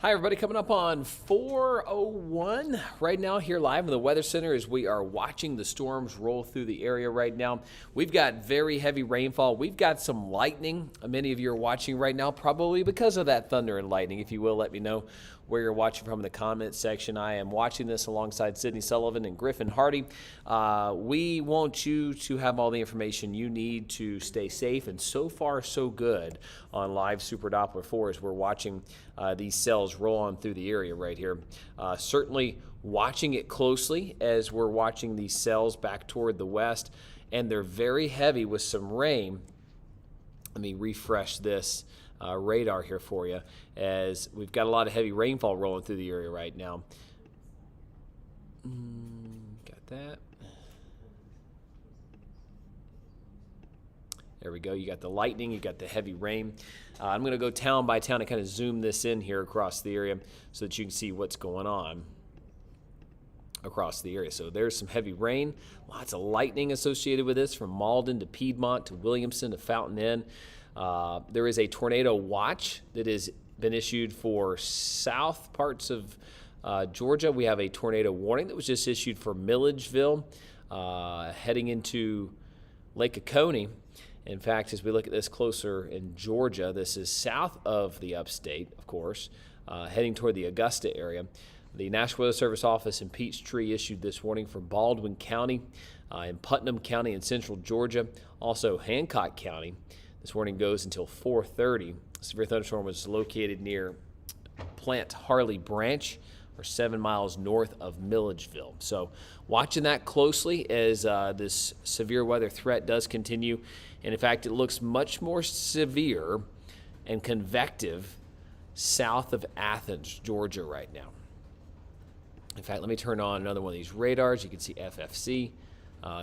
Hi, everybody. Coming up on 4:01 right now here live in the Weather Center as we are watching the storms roll through the area right now. We've got very heavy rainfall. We've got some lightning. Many of you are watching right now probably because of that thunder and lightning. If you will, let me know where you're watching from in the comments section. I am watching this alongside Sydney Sullivan and Griffin Hardy. We want you to have all the information you need to stay safe, and so far so good on live Super Doppler 4 as we're watching these cells roll on through the area right here. Certainly watching it closely as we're watching these cells back toward the west, and they're very heavy with some rain. Let me refresh this radar here for you, as we've got a lot of heavy rainfall rolling through the area right now. Got that. There we go. You got the lightning, you got the heavy rain. I'm going to go town by town and kind of zoom this in here across the area so that you can see what's going on across the area. So there's some heavy rain, lots of lightning associated with this, from Malden to Piedmont to Williamson to Fountain Inn. There is a tornado watch that has been issued for south parts of Georgia. We have a tornado warning that was just issued for Milledgeville, heading into Lake Oconee. In fact, as we look at this closer in Georgia, this is south of the upstate, of course, heading toward the Augusta area. The National Weather Service office in Peachtree issued this warning for Baldwin County, in Putnam County in central Georgia, also Hancock County. This warning goes until 4:30. Severe thunderstorm was located near Plant Harley Branch, or 7 miles north of Milledgeville. So watching that closely as this severe weather threat does continue. And in fact, it looks much more severe and convective south of Athens, Georgia right now. In fact, let me turn on another one of these radars. You can see FFC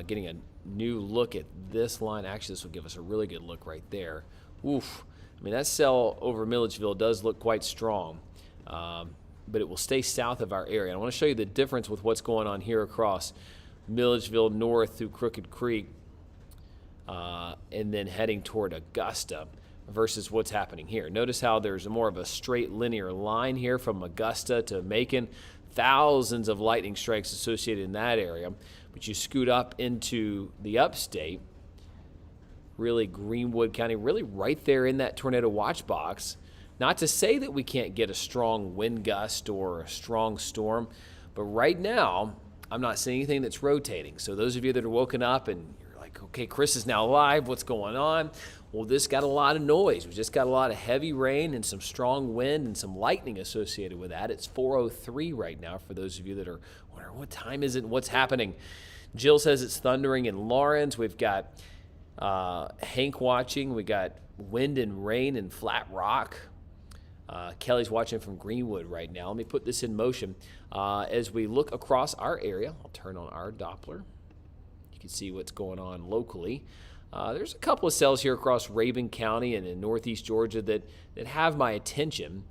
getting a new look at this line. Actually, this will give us a really good look right there. Oof. I mean, that cell over Milledgeville does look quite strong, but it will stay south of our area. And I want to show you the difference with what's going on here across Milledgeville north through Crooked Creek, and then heading toward Augusta versus what's happening here. Notice how there's more of a straight linear line here from Augusta to Macon. Thousands of lightning strikes associated in that area. But you scoot up into the upstate, really Greenwood County, really right there in that tornado watch box. Not to say that we can't get a strong wind gust or a strong storm, but right now, I'm not seeing anything that's rotating. So those of you that are woken up and you're like, okay, Chris is now live, what's going on? Well, this got a lot of noise. We just got a lot of heavy rain and some strong wind and some lightning associated with that. It's 4:03 right now for those of you that are wondering what time is it and what's happening. Jill says it's thundering in Lawrence. We've got Hank watching. We got wind and rain in Flat Rock. Kelly's watching from Greenwood right now. Let me put this in motion. As we look across our area, I'll turn on our Doppler. You can see what's going on locally. There's a couple of cells here across Rabun County and in northeast Georgia that have my attention.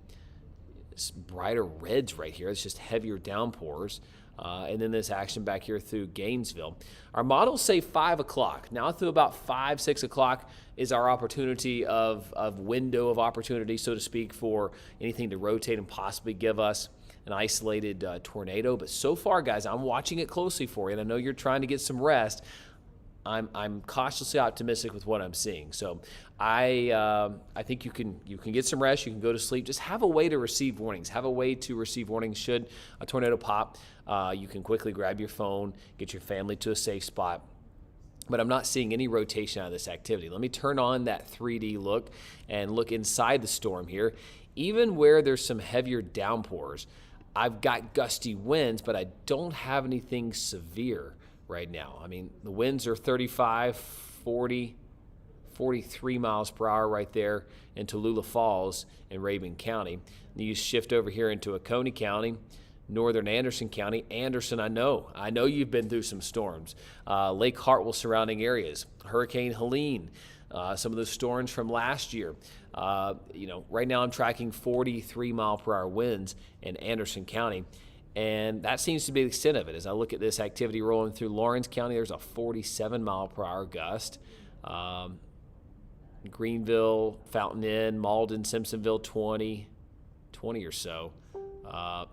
It's brighter reds right here. It's just heavier downpours. And then this action back here through Gainesville. Our models say 5 o'clock. Now through about 5, 6 o'clock is our opportunity of window of opportunity, so to speak, for anything to rotate and possibly give us an isolated tornado. But so far, guys, I'm watching it closely for you, and I know you're trying to get some rest. I'm cautiously optimistic with what I'm seeing. So I think you can get some rest. You can go to sleep. Just have a way to receive warnings. Have a way to receive warnings should a tornado pop. You can quickly grab your phone, get your family to a safe spot. But I'm not seeing any rotation out of this activity. Let me turn on that 3D look and look inside the storm here. Even where there's some heavier downpours, I've got gusty winds, but I don't have anything severe right now. I mean, the winds are 35, 40, 43 miles per hour right there in Tallulah Falls in Rabun County. And you shift over here into Oconee County, northern Anderson County. Anderson, I know you've been through some storms. Lake Hartwell surrounding areas, Hurricane Helene, some of the storms from last year. Right now I'm tracking 43 mile per hour winds in Anderson County. And that seems to be the extent of it. As I look at this activity rolling through Lawrence County, there's a 47 mile per hour gust. Greenville, Fountain Inn, Malden, Simpsonville, 20, 20 or so.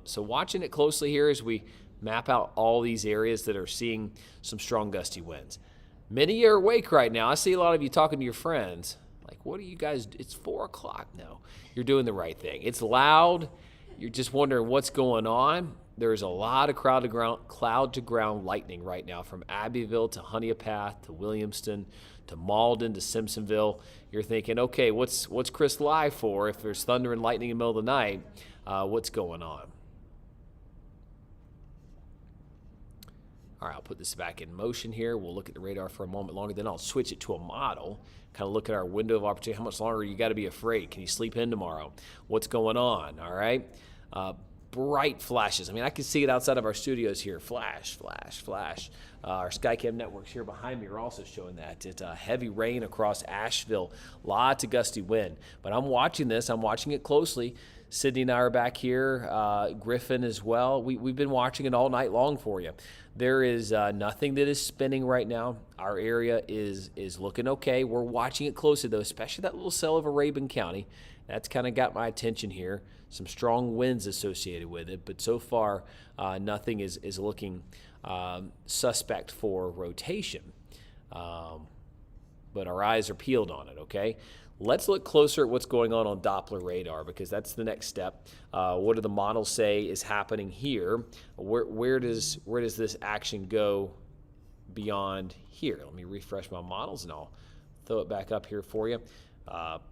So watching it closely here as we map out all these areas that are seeing some strong gusty winds. Many are awake right now. I see a lot of you talking to your friends. Like, what are you guys? It's 4 o'clock. No, you're doing the right thing. It's loud. You're just wondering what's going on. There's a lot of cloud to ground lightning right now from Abbeville to Honeypath to Williamston to Malden to Simpsonville. You're thinking, okay, what's Chris live for? If there's thunder and lightning in the middle of the night, what's going on? All right, I'll put this back in motion here. We'll look at the radar for a moment longer. Then I'll switch it to a model, kind of look at our window of opportunity. How much longer you got to be afraid? Can you sleep in tomorrow? What's going on? All right. Bright flashes. I mean, I can see it outside of our studios here. Flash, flash, flash. Our Skycam networks here behind me are also showing that. It's heavy rain across Asheville. Lots of gusty wind. But I'm watching this. I'm watching it closely. Sydney and I are back here. Griffin as well. We've been watching it all night long for you. There is nothing that is spinning right now. Our area is looking okay. We're watching it closely, though, especially that little cell over Rabun County. That's kind of got my attention here. Some strong winds associated with it, but so far nothing is looking suspect for rotation. But our eyes are peeled on it, okay? Let's look closer at what's going on Doppler radar, because that's the next step. What do the models say is happening here? Where does this action go beyond here? Let me refresh my models and I'll throw it back up here for you.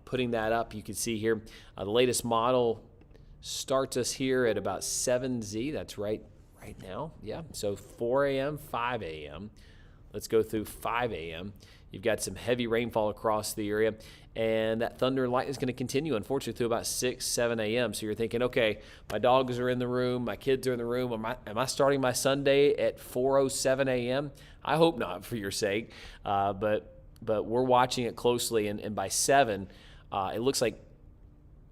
Putting that up, you can see here, the latest model starts us here at about 7Z. That's right now. Yeah, so 4 a.m., 5 a.m. Let's go through 5 a.m. You've got some heavy rainfall across the area, and that thunder and lightning is going to continue, unfortunately, through about 6, 7 a.m. So you're thinking, okay, my dogs are in the room, my kids are in the room. Am I starting my Sunday at 4:07 a.m.? I hope not, for your sake. But we're watching it closely, and by 7, it looks like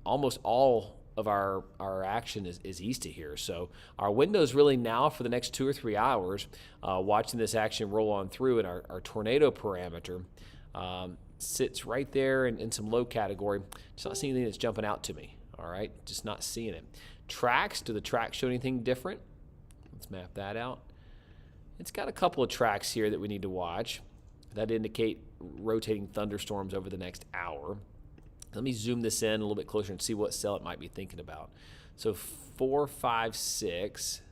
almost all of our action is east of here. So our window is really now for the next 2 or 3 hours, watching this action roll on through, and our tornado parameter sits right there in some low category. Just not seeing anything that's jumping out to me, all right? Just not seeing it. Tracks, do the tracks show anything different? Let's map that out. It's got a couple of tracks here that we need to watch that indicate rotating thunderstorms over the next hour. Let me zoom this in a little bit closer and see what cell it might be thinking about. So 4, 5, 6.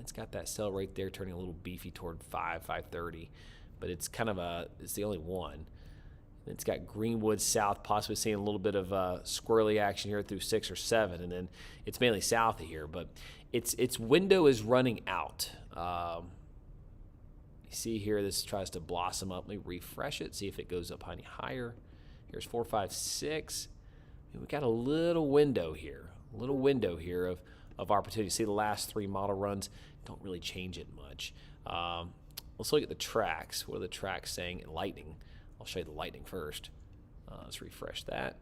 It's got that cell right there turning a little beefy toward 5:30, but it's kind of it's the only one. It's got Greenwood south, possibly seeing a little bit of squirrely action here through 6 or 7, and then it's mainly south of here. But its window is running out. You see here, this tries to blossom up. Let me refresh it, see if it goes up any higher. Here's 4, 5, 6. And we've got a little window here of opportunity. See the last 3 model runs don't really change it much. Let's look at the tracks. What are the tracks saying? Lightning. I'll show you the lightning first. Let's refresh that.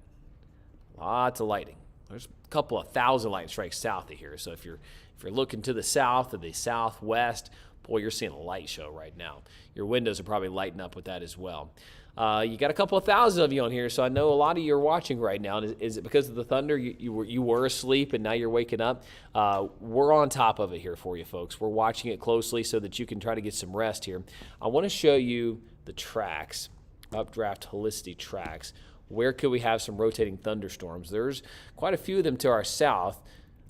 Lots of lightning. There's a couple of thousand lightning strikes south of here. So if you're looking to the south or the southwest, boy, you're seeing a light show right now. Your windows are probably lighting up with that as well. You got a couple of thousand of you on here, so I know a lot of you are watching right now. Is it because of the thunder? You were asleep and now you're waking up? We're on top of it here for you, folks. We're watching it closely so that you can try to get some rest here. I want to show you the tracks, updraft helicity tracks. Where could we have some rotating thunderstorms? There's quite a few of them to our south.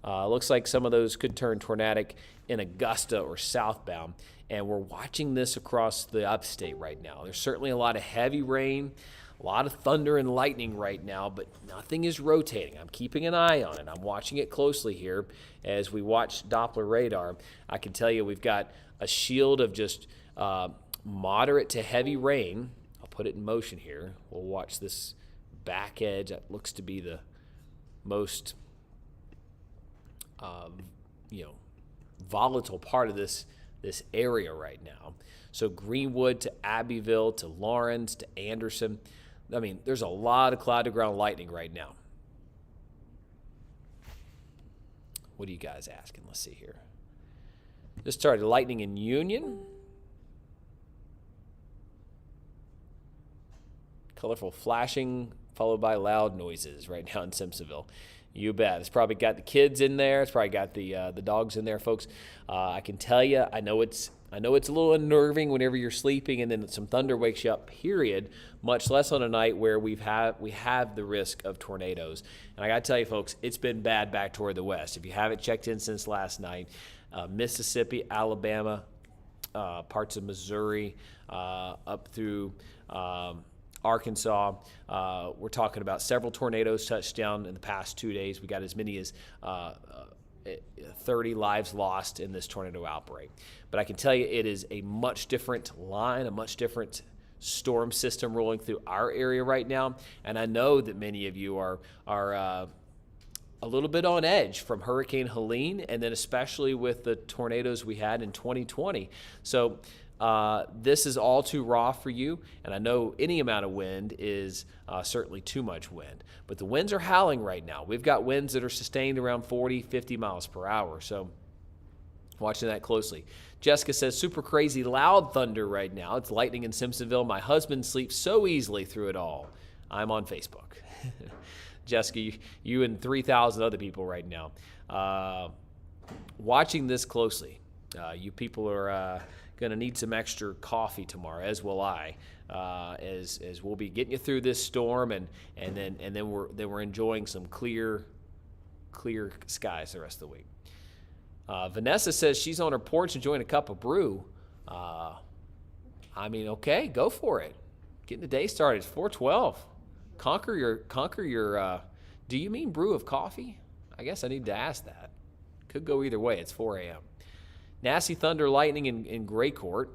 Looks like some of those could turn tornadic in Augusta or southbound. And we're watching this across the upstate right now. There's certainly a lot of heavy rain, a lot of thunder and lightning right now, but nothing is rotating. I'm keeping an eye on it. I'm watching it closely here as we watch Doppler radar. I can tell you we've got a shield of just moderate to heavy rain. I'll put it in motion here. We'll watch this back edge. That looks to be the most volatile part of this area right now. So Greenwood to Abbeville to Lawrence to Anderson. I mean, there's a lot of cloud to ground lightning right now. What are you guys asking? Let's see here. Just started lightning in Union. Colorful flashing followed by loud noises right now in Simpsonville. You bet. It's probably got the kids in there. It's probably got the dogs in there, folks. I can tell you, I know it's a little unnerving whenever you're sleeping and then some thunder wakes you up, period, much less on a night where we have the risk of tornadoes. And I got to tell you, folks, it's been bad back toward the west. If you haven't checked in since last night, Mississippi, Alabama, parts of Missouri, up through Arkansas. We're talking about several tornadoes touched down in the past 2 days. We got as many as 30 lives lost in this tornado outbreak. But I can tell you it is a much different line, a much different storm system rolling through our area right now. And I know that many of you are a little bit on edge from Hurricane Helene, and then especially with the tornadoes we had in 2020. So this is all too raw for you, and I know any amount of wind is certainly too much wind. But the winds are howling right now. We've got winds that are sustained around 40, 50 miles per hour, so watching that closely. Jessica says, super crazy loud thunder right now. It's lightning in Simpsonville. My husband sleeps so easily through it all. I'm on Facebook. Jessica, you and 3,000 other people right now. Watching this closely. You people are going to need some extra coffee tomorrow, as will I, as we'll be getting you through this storm, and then we're enjoying some clear skies the rest of the week. Vanessa says she's on her porch enjoying a cup of brew. I mean, okay, go for it. Getting the day started. It's 4:12. Conquer your. Do you mean brew of coffee? I guess I need to ask that. Could go either way. It's 4 a.m. Nasty thunder, lightning in Gray Court.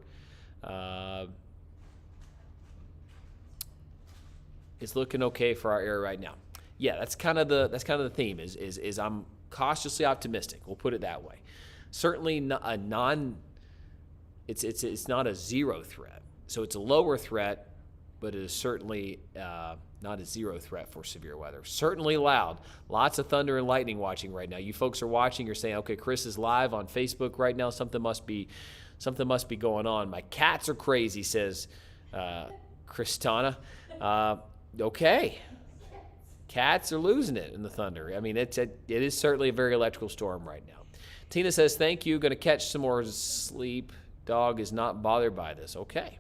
It's looking okay for our area right now. Yeah, that's kind of the theme. Is I'm cautiously optimistic. We'll put it that way. Certainly a non. It's not a zero threat. So it's a lower threat, but it is certainly not a zero threat for severe weather. Certainly loud. Lots of thunder and lightning watching right now. You folks are watching. You're saying, okay, Chris is live on Facebook right now. Something must be going on. My cats are crazy, says Kristana. Okay. Cats are losing it in the thunder. I mean, it is certainly a very electrical storm right now. Tina says, thank you. Going to catch some more sleep. Dog is not bothered by this. Okay.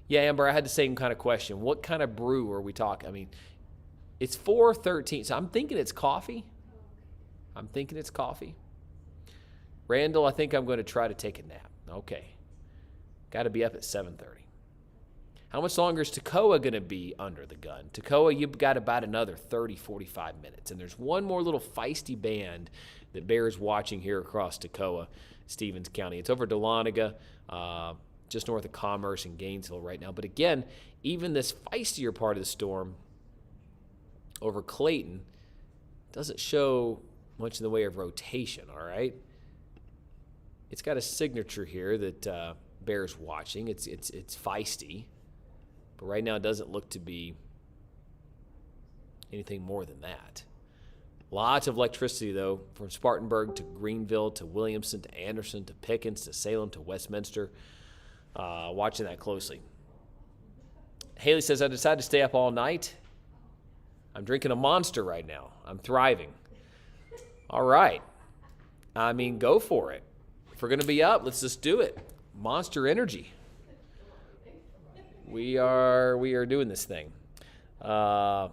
Yeah, Amber, I had the same kind of question. What kind of brew are we talking? I mean, it's 4:13, so I'm thinking it's coffee. Randall, I think I'm going to try to take a nap. Okay. Got to be up at 7:30. How much longer is Toccoa going to be under the gun? Toccoa, you've got about another 30, 45 minutes. And there's one more little feisty band that bears watching here across Toccoa, Stevens County. It's over Dahlonega, just north of Commerce and Gainesville right now. But again, even this feistier part of the storm over Clayton doesn't show much in the way of rotation, all right? It's got a signature here that bears watching. It's feisty, but right now it doesn't look to be anything more than that. Lots of electricity, though, from Spartanburg to Greenville to Williamson to Anderson to Pickens to Salem to Westminster. Watching that closely. Haley says, I decided to stay up all night. I'm drinking a Monster right now. I'm thriving. All right. I mean, go for it. If we're going to be up, let's just do it. Monster Energy. We are doing this thing. I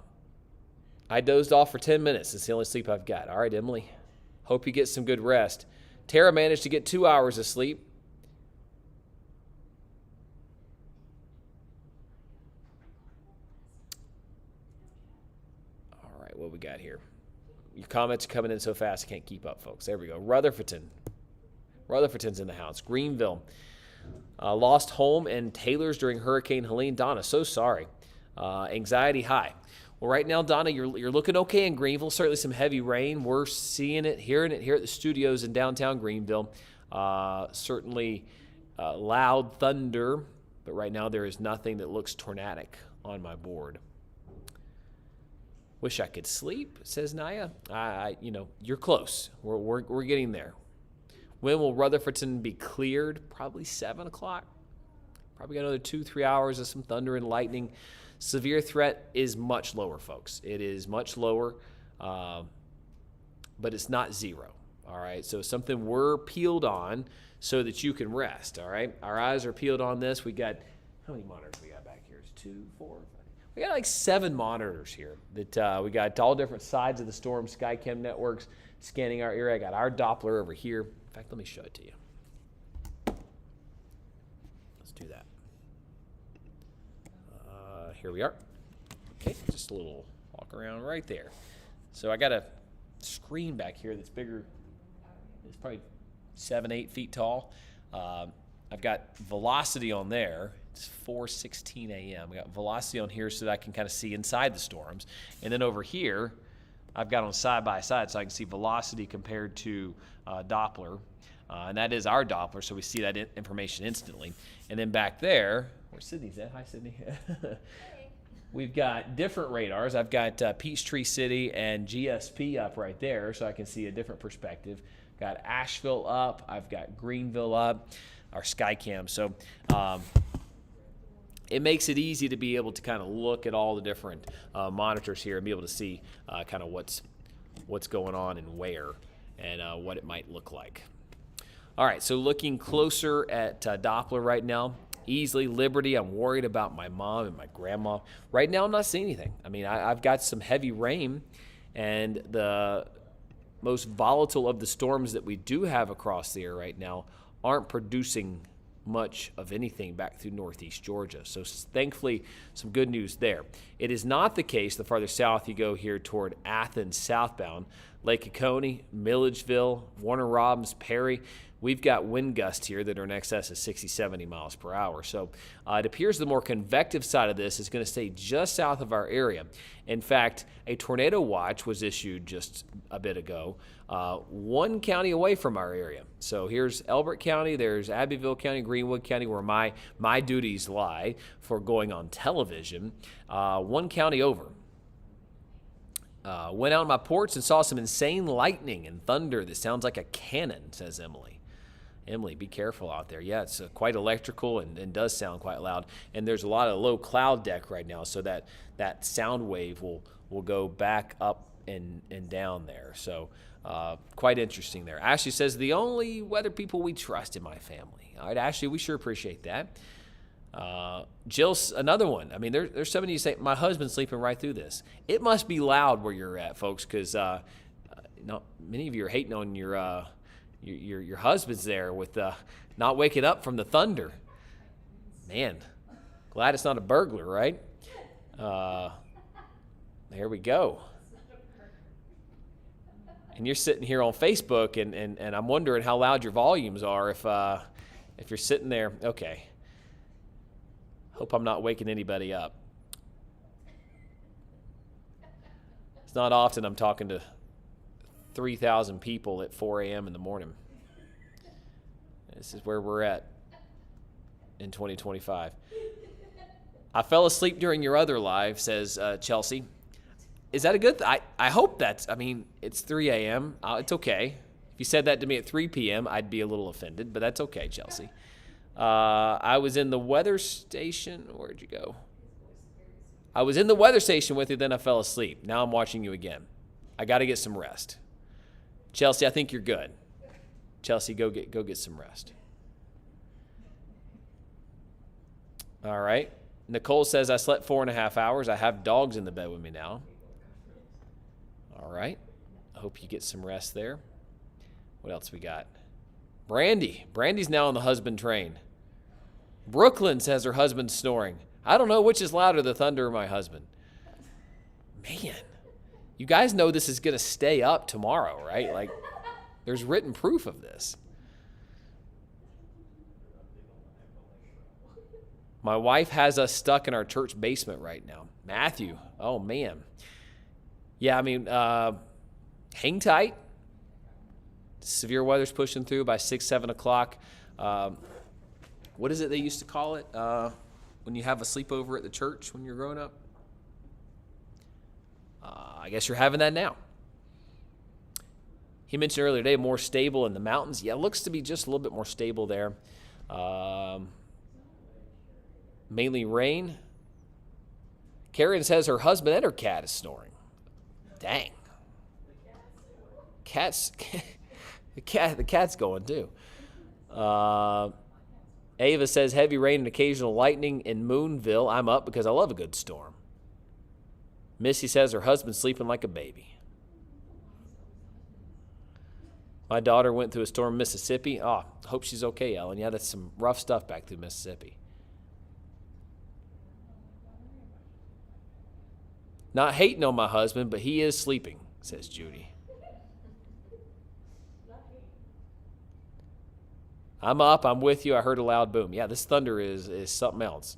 dozed off for 10 minutes. It's the only sleep I've got. All right, Emily. Hope you get some good rest. Tara managed to get 2 hours of sleep. What we got here? Your comments are coming in so fast I can't keep up, folks. There we go. Rutherfordton's in the house. Greenville lost home and Taylor's during Hurricane Helene. Donna, so sorry. Anxiety high. Well, right now, Donna, you're looking okay in Greenville. Certainly some heavy rain. We're seeing it, hearing it here at the studios in downtown Greenville. Certainly loud thunder, but right now there is nothing that looks tornadic on my board. Wish I could sleep, says Naya. You're close. We're getting there. When will Rutherfordton be cleared? Probably 7 o'clock. Probably got another 2-3 hours of some thunder and lightning. Severe threat is much lower, folks. It is much lower. but it's not zero. All right, so something we're peeled on so that you can rest. All right, our eyes are peeled on this. We got, how many monitors we got back here? It's 2, 4, 5. We got like 7 monitors here that we got all different sides of the storm. Skycam networks scanning our area. I got our Doppler over here. In fact, let me show it to you. Let's do that. Here we are. Okay, just a little walk around right there. So I got a screen back here that's bigger. It's probably 7, 8 feet tall. I've got velocity on there. It's 4:16 a.m. I got velocity on here so that I can kind of see inside the storms. And then over here, I've got on side by side so I can see velocity compared to Doppler. And that is our Doppler, so we see that information instantly. And then back there, where's Sydney's at? Hi, Sydney. We've got different radars. I've got Peachtree City and GSP up right there, so I can see a different perspective. Got Asheville up. I've got Greenville up, our Skycam. So it makes it easy to be able to kind of look at all the different monitors here and be able to see kind of what's going on and where and what it might look like. All right, so looking closer at Doppler right now. Easily, Liberty, I'm worried about my mom and my grandma. Right now, I'm not seeing anything. I mean, I've got some heavy rain, and the most volatile of the storms that we do have across the air right now aren't producing much of anything back through northeast Georgia. So thankfully, some good news there. It is not the case the farther south you go here toward Athens southbound, Lake Oconee, Milledgeville, Warner Robins, Perry. We've got wind gusts here that are in excess of 60, 70 miles per hour. So it appears the more convective side of this is going to stay just south of our area. In fact, a tornado watch was issued just a bit ago, 1 county away from our area. So here's Elbert County, there's Abbeville County, Greenwood County, where my duties lie for going on television, 1 county over. Went out on my porch and saw some insane lightning and thunder that sounds like a cannon, says Emily. Emily, be careful out there. Yeah, it's quite electrical and does sound quite loud. And there's a lot of low cloud deck right now, so that sound wave will go back up and down there. So quite interesting there. Ashley says, the only weather people we trust in my family. All right, Ashley, we sure appreciate that. Jill's another one. I mean, there's somebody who say, my husband's sleeping right through this. It must be loud where you're at, folks, because many of you are hating on your husband's there with not waking up from the thunder. Man, glad it's not a burglar, right? There we go. And you're sitting here on Facebook, and I'm wondering how loud your volumes are if you're sitting there. Okay. Hope I'm not waking anybody up. It's not often I'm talking to 3,000 people at 4 a.m. in the morning. This is where we're at in 2025. I fell asleep during your other live, says Chelsea. Is that a good thing? I hope that's, I mean, it's 3 a.m. It's okay. If you said that to me at 3 p.m., I'd be a little offended, but that's okay, Chelsea. I was in the weather station. Where'd you go? I was in the weather station with you, then I fell asleep. Now I'm watching you again. I got to get some rest. Chelsea, I think you're good. Chelsea, go get some rest. All right. Nicole says, I slept 4.5 hours. I have dogs in the bed with me now. All right. I hope you get some rest there. What else we got? Brandy's now on the husband train. Brooklyn says her husband's snoring. I don't know which is louder, the thunder or my husband. Man, you guys know this is going to stay up tomorrow, right? Like, there's written proof of this. My wife has us stuck in our church basement right now. Matthew, oh, man. Yeah, I mean, hang tight. Severe weather's pushing through by 6, 7 o'clock. What is it they used to call it when you have a sleepover at the church when you're growing up? I guess you're having that now. He mentioned earlier today more stable in the mountains. Yeah, it looks to be just a little bit more stable there. Mainly rain. Karen says her husband and her cat is snoring. Dang. Cat's the cat's going too. Ava says heavy rain and occasional lightning in Moonville. I'm up because I love a good storm. Missy says her husband's sleeping like a baby. My daughter went through a storm in Mississippi. Oh, hope she's okay, Ellen. Yeah, that's some rough stuff back through Mississippi. Not hating on my husband, but he is sleeping, says Judy. I'm up. I'm with you. I heard a loud boom. Yeah, this thunder is something else.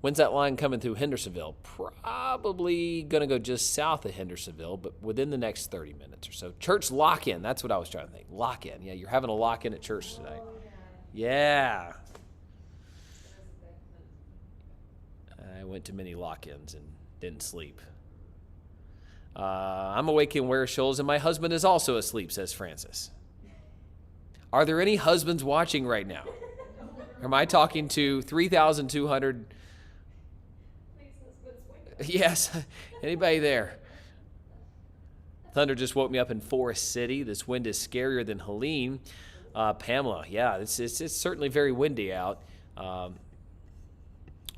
When's that line coming through Hendersonville? Probably going to go just south of Hendersonville, but within the next 30 minutes or so. Church lock-in. That's what I was trying to think. Lock-in. Yeah, you're having a lock-in at church tonight. Yeah. I went to many lock-ins and didn't sleep. I'm awake in Ware Shoals, and my husband is also asleep, says Francis. Are there any husbands watching right now? Am I talking to 3,200? Yes. Anybody there? Thunder just woke me up in Forest City. This wind is scarier than Helene. Pamela, yeah, it's certainly very windy out.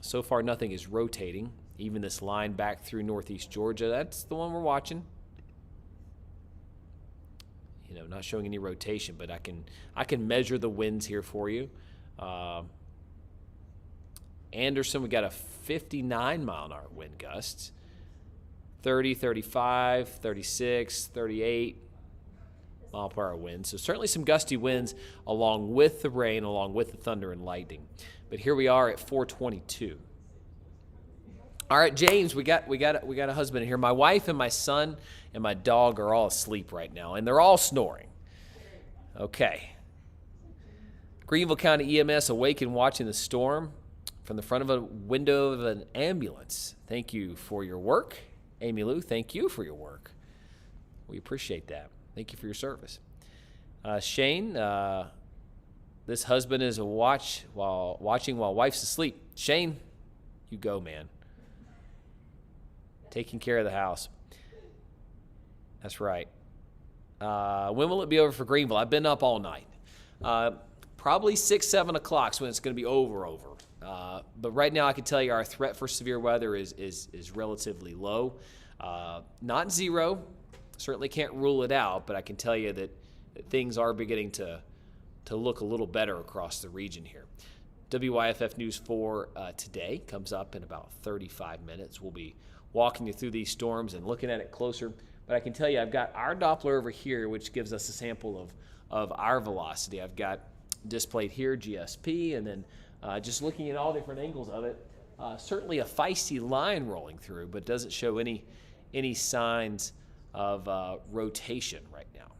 So far, nothing is rotating. Even this line back through northeast Georgia, that's the one we're watching. You know, not showing any rotation, but I can measure the winds here for you. Anderson, we got a 59 mile an hour wind gusts. 30, 35, 36, 38 mile per hour winds. So certainly some gusty winds along with the rain, along with the thunder and lightning. But here we are at 422. All right, James, we got a husband here. My wife and my son and my dog are all asleep right now, and they're all snoring. Okay. Greenville County EMS awake and watching the storm from the front of a window of an ambulance. Thank you for your work. Amy Lou, thank you for your work. We appreciate that. Thank you for your service. Shane, this husband is watching while wife's asleep. Shane, you go, man. Taking care of the house. That's right. When will it be over for Greenville? I've been up all night. Probably 6, 7 o'clock is when it's going to be over. But right now I can tell you our threat for severe weather is relatively low. Not zero. Certainly can't rule it out, but I can tell you that things are beginning to look a little better across the region here. WYFF News 4 today comes up in about 35 minutes. We'll be walking you through these storms and looking at it closer. But I can tell you I've got our Doppler over here, which gives us a sample of our velocity. I've got displayed here GSP, and then just looking at all different angles of it, certainly a feisty line rolling through, but doesn't show any signs of rotation right now.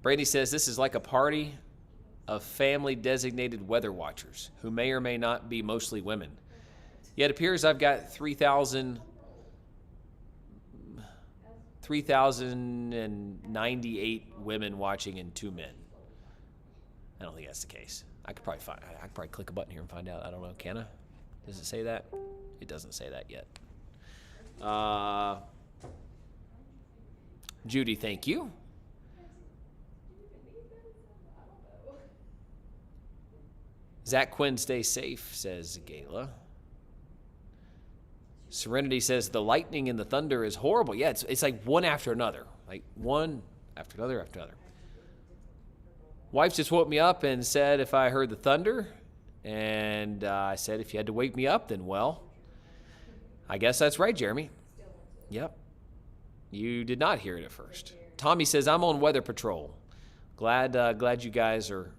Brady says this is like a party of family-designated weather watchers who may or may not be mostly women. Yet it appears I've got 3,098 women watching and 2 men. I don't think that's the case. I could probably click a button here and find out. I don't know. Can I? Does it say that? It doesn't say that yet. Judy, thank you. Zach Quinn, stay safe, says Gayla. Serenity says the lightning and the thunder is horrible. Yeah, it's like one after another. Like one after another after another. Wife just woke me up and said if I heard the thunder. And I said if you had to wake me up, then well, I guess that's right, Jeremy. Yep. You did not hear it at first. Tommy says I'm on weather patrol. Glad you guys are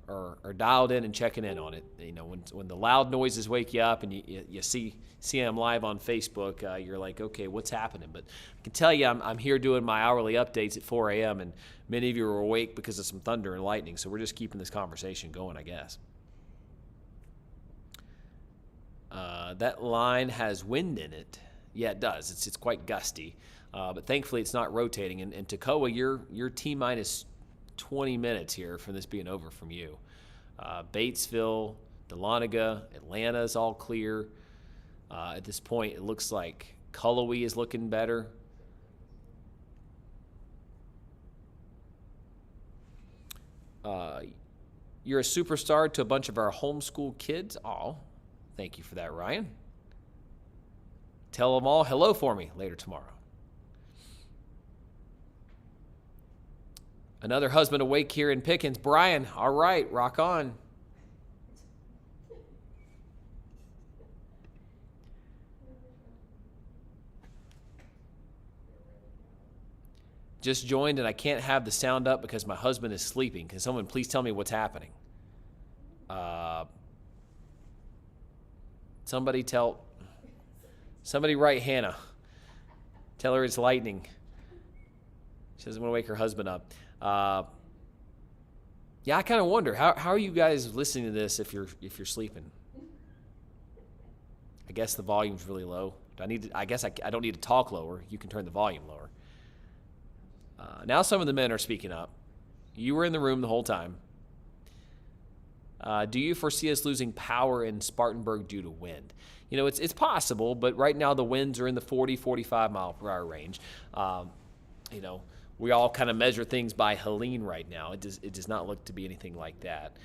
dialed in and checking in on it. You know, when the loud noises wake you up and you see them live on Facebook, you're like, okay, what's happening? But I can tell you I'm here doing my hourly updates at 4 a.m., and many of you are awake because of some thunder and lightning, so we're just keeping this conversation going, I guess. That line has wind in it. Yeah, it does. It's quite gusty, but thankfully it's not rotating. And Toccoa, you're T-minus 20 minutes here from this being over from you. Batesville, Dahlonega, Atlanta is all clear. At this point, it looks like Cullowhee is looking better. You're a superstar to a bunch of our homeschool kids. Oh, thank you for that, Ryan. Tell them all hello for me later tomorrow. Another husband awake here in Pickens. Brian, all right, rock on. Just joined and I can't have the sound up because my husband is sleeping. Can someone please tell me what's happening? Somebody write Hannah. Tell her it's lightning. She doesn't want to wake her husband up. Yeah, I kind of wonder how are you guys listening to this if you're sleeping? I guess the volume's really low. I guess I don't need to talk lower. You can turn the volume lower. Now some of the men are speaking up. You were in the room the whole time. Do you foresee us losing power in Spartanburg due to wind? You know, it's possible, but right now the winds are in the 40, 45 mile per hour range. You know, we all kind of measure things by Helene right now. It does not look to be anything like that.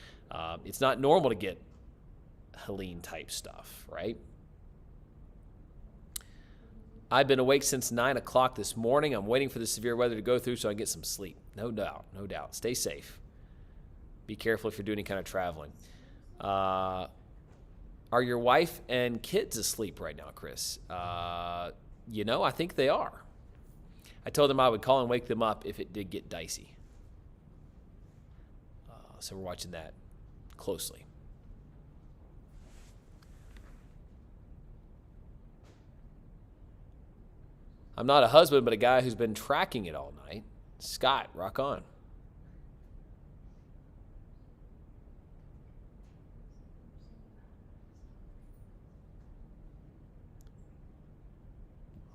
It's not normal to get Helene type stuff, right? I've been awake since 9 o'clock this morning. I'm waiting for the severe weather to go through so I can get some sleep. No doubt, no doubt. Stay safe. Be careful if you're doing any kind of traveling. Are your wife and kids asleep right now, Chris? You know, I think they are. I told them I would call and wake them up if it did get dicey. So we're watching that closely. I'm not a husband, but a guy who's been tracking it all night. Scott, rock on.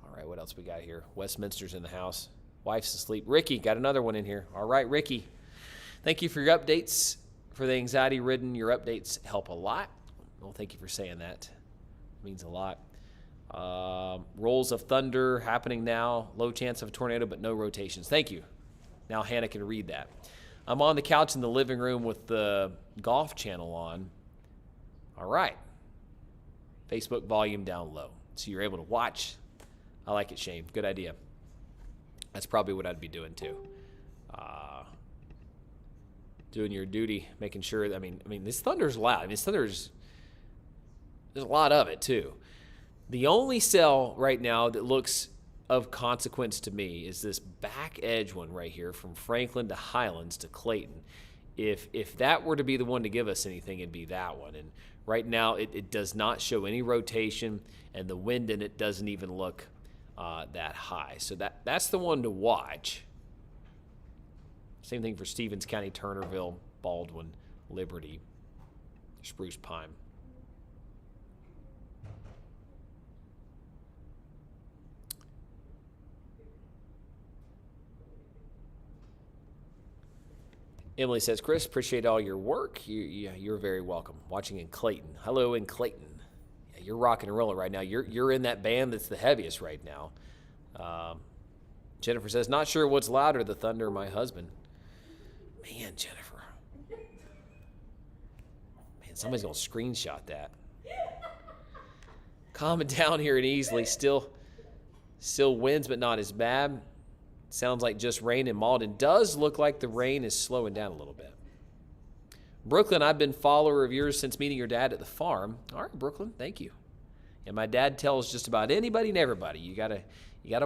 All right, what else we got here? Westminster's in the house. Wife's asleep. Ricky, got another one in here. All right, Ricky. Thank you for your updates. For the anxiety-ridden, your updates help a lot. Well, thank you for saying that. It means a lot. Rolls of thunder happening now. Low chance of a tornado, but no rotations. Thank you. Now Hannah can read that. I'm on the couch in the living room with the golf channel on. All right. Facebook volume down low. So you're able to watch. I like it, Shane. Good idea. That's probably what I'd be doing too. Doing your duty, making sure that, I mean, this thunder's loud. I mean, there's a lot of it too. The only cell right now that looks of consequence to me is this back edge one right here from Franklin to Highlands to Clayton. If that were to be the one to give us anything, it'd be that one. And right now it does not show any rotation, and the wind in it doesn't even look that high. So that's the one to watch. Same thing for Stevens County, Turnerville, Baldwin, Liberty, Spruce Pine. Emily says, Chris, appreciate all your work. You're very welcome. Watching in Clayton. Hello in Clayton. Yeah, you're rocking and rolling right now. You're in that band that's the heaviest right now. Jennifer says, not sure what's louder, the thunder or my husband. Man, Jennifer. Man, somebody's going to screenshot that. Calming down here in Easley. Still winds, but not as bad. Sounds like just rain in Malden. Does look like the rain is slowing down a little bit. Brooklyn, I've been follower of yours since meeting your dad at the farm. All right, Brooklyn, thank you. And my dad tells just about anybody and everybody, you gotta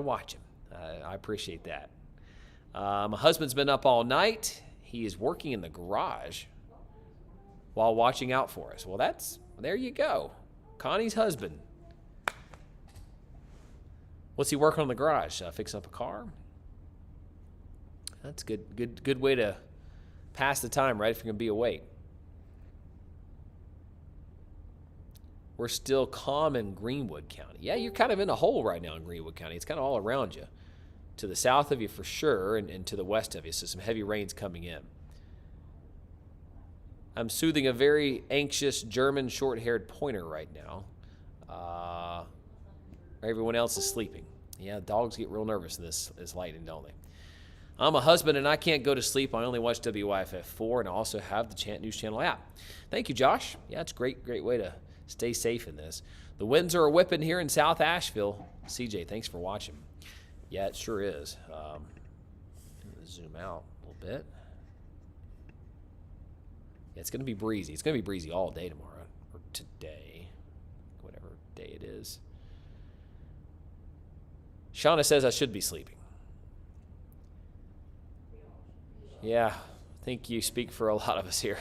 watch him. I appreciate that. My husband's been up all night. He is working in the garage while watching out for us. Well, there you go. Connie's husband. What's he working on in the garage? Fixing up a car? That's good way to pass the time, right, if you're going to be awake. We're still calm in Greenwood County. Yeah, you're kind of in a hole right now in Greenwood County. It's kind of all around you. To the south of you for sure, and to the west of you, so some heavy rain's coming in. I'm soothing a very anxious German short-haired pointer right now. Everyone else is sleeping. Yeah, dogs get real nervous in this lightning, don't they? I'm a husband and I can't go to sleep. I only watch WYFF4 and I also have the Chant News Channel app. Thank you, Josh. Yeah, it's a great way to stay safe in this. The winds are whipping here in South Asheville. CJ, thanks for watching. Yeah, it sure is. Zoom out a little bit. Yeah, it's going to be breezy. It's going to be breezy all day tomorrow, or today, whatever day it is. Shauna says I should be sleeping. Yeah, I think you speak for a lot of us here.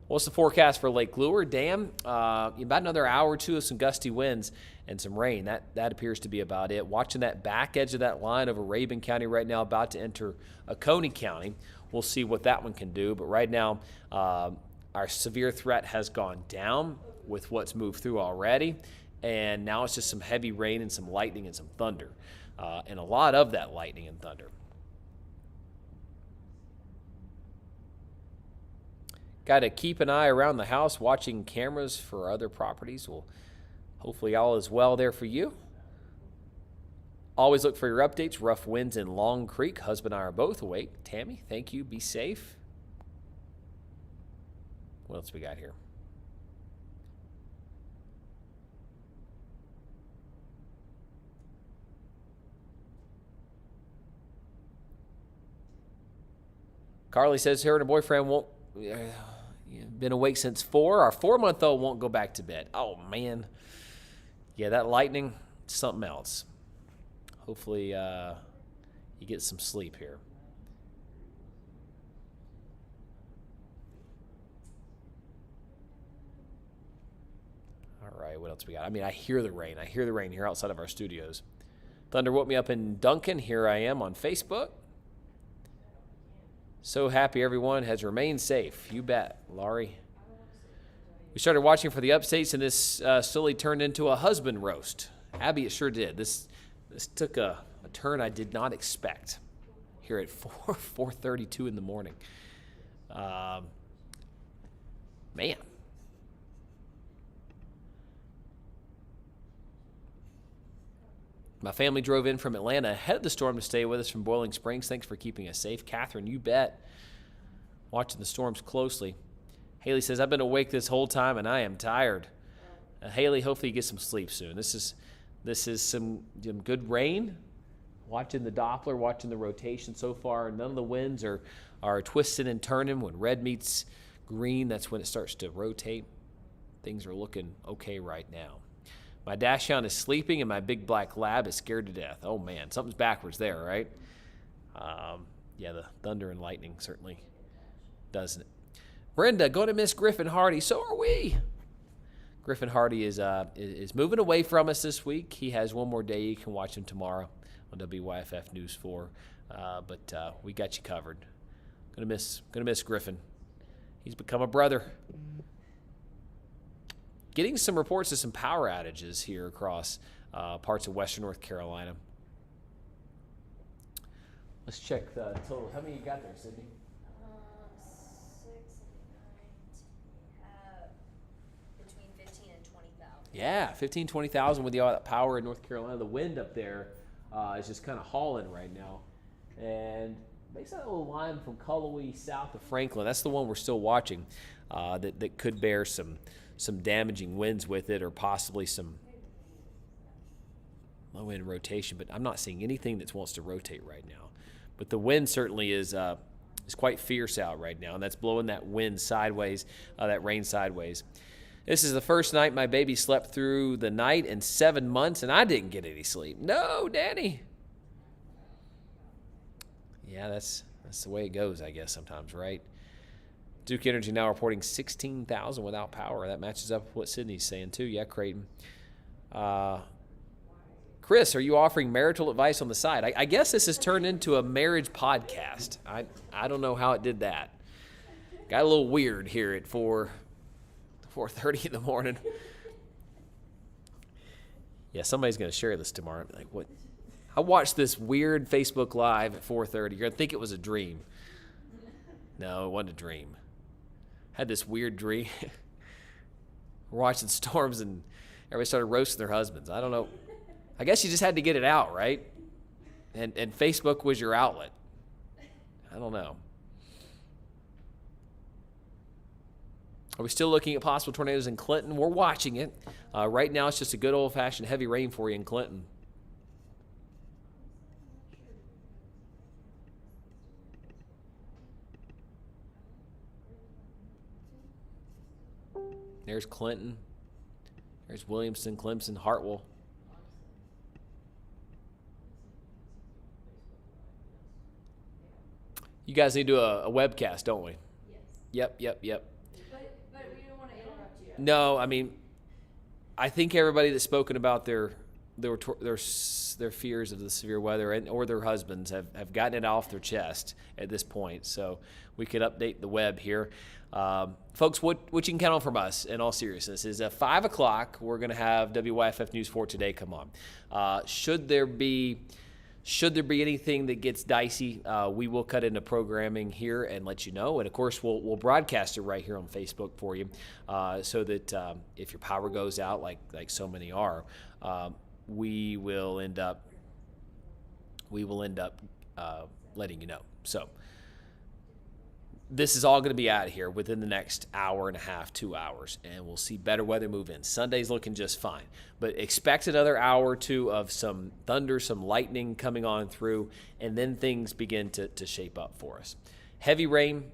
What's the forecast for Lake Lure Dam? About another hour or two of some gusty winds and some rain. That appears to be about it. Watching that back edge of that line over Rabun County right now, about to enter Oconee County. We'll see what that one can do. But right now, our severe threat has gone down with what's moved through already. And now it's just some heavy rain and some lightning and some thunder. And a lot of that lightning and thunder. Got to keep an eye around the house, watching cameras for other properties. Well, hopefully all is well there for you. Always look for your updates. Rough winds in Long Creek. Husband and I are both awake. Tammy, thank you. Be safe. What else we got here? Carly says her and her boyfriend won't... been awake since 4. Our 4-month-old won't go back to bed. Oh, man. Yeah, that lightning, something else. Hopefully you get some sleep here. All right, what else we got? I mean, I hear the rain. I hear the rain here outside of our studios. Thunder woke me up in Duncan. Here I am on Facebook. So happy everyone has remained safe. You bet, Laurie. We started watching for the updates, and this slowly turned into a husband roast. Abby, it sure did. This took a turn I did not expect here at 4:32 in the morning. Man. My family drove in from Atlanta ahead of the storm to stay with us from Boiling Springs. Thanks for keeping us safe. Catherine, you bet. Watching the storms closely. Haley says, I've been awake this whole time and I am tired. Haley, hopefully you get some sleep soon. This is some good rain. Watching the Doppler, watching the rotation so far. None of the winds are twisting and turning. When red meets green, that's when it starts to rotate. Things are looking okay right now. My Dachshund is sleeping, and my big black lab is scared to death. Oh, man, something's backwards there, right? Yeah, the thunder and lightning certainly doesn't it. Brenda, going to miss Griffin Hardy. So are we. Griffin Hardy is moving away from us this week. He has one more day. You can watch him tomorrow on WYFF News 4. But we got you covered. Gonna miss Griffin. He's become a brother. Getting some reports of some power outages here across parts of western North Carolina. Let's check the total. How many you got there, Sydney? 6, 9, between 15 and 20,000. Yeah, 15, 20,000 with all that power in North Carolina. The wind up there is just kind of hauling right now. And makes that little line from Cullowhee south of Franklin. That's the one we're still watching that could bear some damaging winds with it, or possibly some low end rotation. But I'm not seeing anything that wants to rotate right now. But the wind certainly is quite fierce out right now, and that's blowing that wind sideways, that rain sideways. This is the first night my baby slept through the night in 7 months, and I didn't get any sleep. No, Danny. Yeah, that's the way it goes, I guess, sometimes, right? Duke Energy now reporting 16,000 without power. That matches up with what Sydney's saying, too. Yeah, Creighton. Chris, are you offering marital advice on the side? I guess this has turned into a marriage podcast. I don't know how it did that. Got a little weird here at 4:30 in the morning. Yeah, somebody's going to share this tomorrow. Like, what? I watched this weird Facebook Live at 4:30. You're going to think it was a dream. No, it wasn't a dream. Had this weird dream. We're watching storms, and Everybody started roasting their husbands. I don't know. I guess you just had to get it out, right? And Facebook was your outlet. I don't know. Are we still looking at possible tornadoes in Clinton? We're watching it. Right now, it's just a good old-fashioned heavy rain for you in Clinton. There's Clinton. There's Williamson, Clemson, Hartwell. You guys need to do a webcast, don't we? Yes. Yep. But we don't want to interrupt you. No, I mean, I think everybody that's spoken about their fears of the severe weather or their husbands have gotten it off their chest at this point. So we could update the web here. Folks, what you can count on from us in all seriousness is at 5 o'clock, we're going to have WYFF News 4 Today come on. Should there be anything that gets dicey, we will cut into programming here and let you know. And, of course, we'll broadcast it right here on Facebook for you so that if your power goes out, like so many are, we will end up letting you know. So this is all going to be out of here within the next hour and a half, 2 hours, and we'll see better weather move in. Sunday's looking just fine, but expect another hour or two of some thunder, some lightning coming on through, and then things begin to shape up for us. Heavy rain,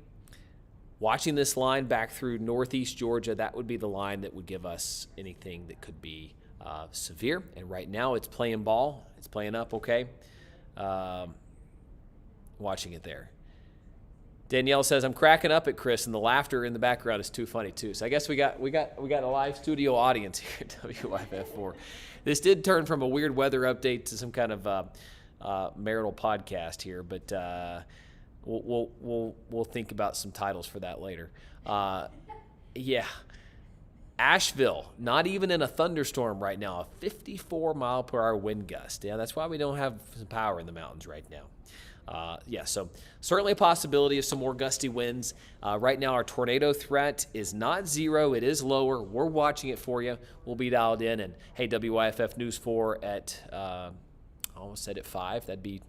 watching this line back through northeast Georgia, that would be the line that would give us anything that could be severe, and right now it's playing ball. It's playing up okay. Watching it there. Danielle says, I'm cracking up at Chris, and the laughter in the background is too funny, too. So I guess we got a live studio audience here at WYFF4. This did turn from a weird weather update to some kind of marital podcast here, but we'll think about some titles for that later. Yeah. Asheville, not even in a thunderstorm right now, a 54 mile per hour wind gust. Yeah, that's why we don't have some power in the mountains right now. So certainly a possibility of some more gusty winds. Right now, our tornado threat is not zero. It is lower. We're watching it for you. We'll be dialed in. And, hey, WYFF News 4 at, I almost said at 5. That'd be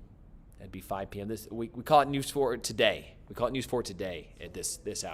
5 p.m. We call it News 4 today. We call it News 4 today at this hour.